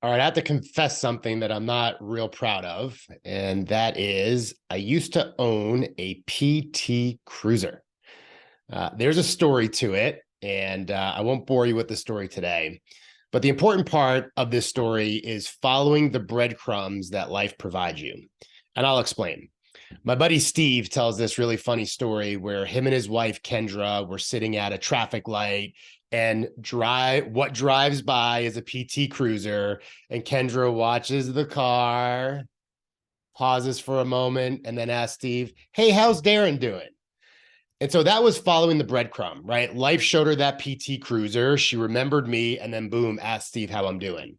All right, I have to confess something that I'm not real proud of, and that is I used to own a PT Cruiser. There's a story to it, and I won't bore you with the story today. But the important part of this story is following the breadcrumbs that life provides you. And I'll explain. My buddy Steve tells this really funny story where him and his wife Kendra were sitting at a traffic light, and what drives by is a PT Cruiser, and Kendra watches the car, pauses for a moment, and then asks Steve, "Hey, how's Darren doing?" And so that was following the breadcrumb, right? Life showed her that PT Cruiser. She remembered me, and then boom, asked Steve how I'm doing.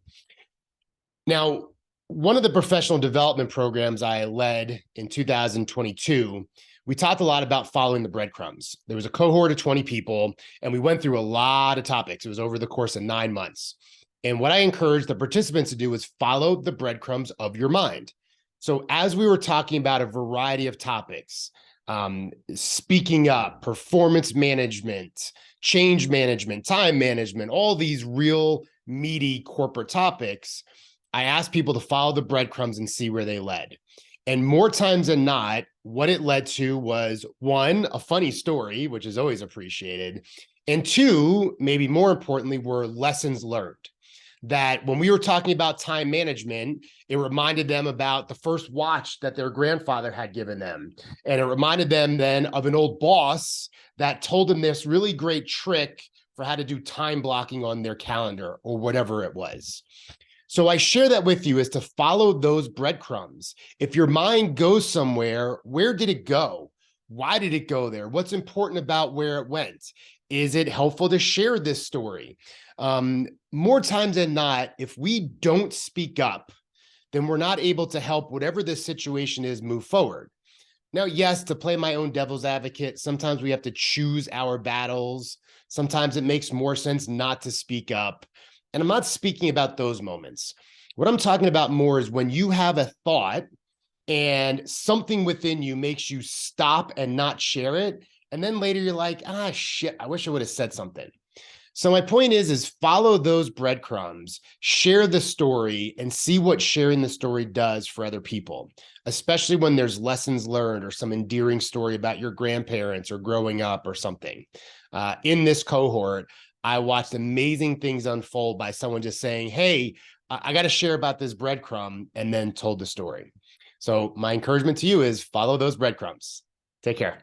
Now, one of the professional development programs I led in 2022, we talked a lot about following the breadcrumbs. There was a cohort of 20 people, and we went through a lot of topics. It was over the course of 9 months. And what I encouraged the participants to do was follow the breadcrumbs of your mind. So as we were talking about a variety of topics, speaking up, performance management, change management, time management, all these real meaty corporate topics, I asked people to follow the breadcrumbs and see where they led. And more times than not, what it led to was one, a funny story, which is always appreciated. And two, maybe more importantly, were lessons learned. That when we were talking about time management, it reminded them about the first watch that their grandfather had given them. And it reminded them then of an old boss that told them this really great trick for how to do time blocking on their calendar or whatever it was. So I share that with you is to follow those breadcrumbs. If your mind goes somewhere, where did it go? Why did it go there? What's important about where it went? Is it helpful to share this story? More times than not, if we don't speak up, then we're not able to help whatever this situation is move forward. Now, yes, to play my own devil's advocate, sometimes we have to choose our battles. Sometimes it makes more sense not to speak up. And I'm not speaking about those moments. What I'm talking about more is when you have a thought and something within you makes you stop and not share it. And then later you're like, shit, I wish I would have said something. So my point is follow those breadcrumbs, share the story, and see what sharing the story does for other people, especially when there's lessons learned or some endearing story about your grandparents or growing up or something. In this cohort, I watched amazing things unfold by someone just saying, "Hey, I got to share about this breadcrumb," and then told the story. So my encouragement to you is follow those breadcrumbs. Take care.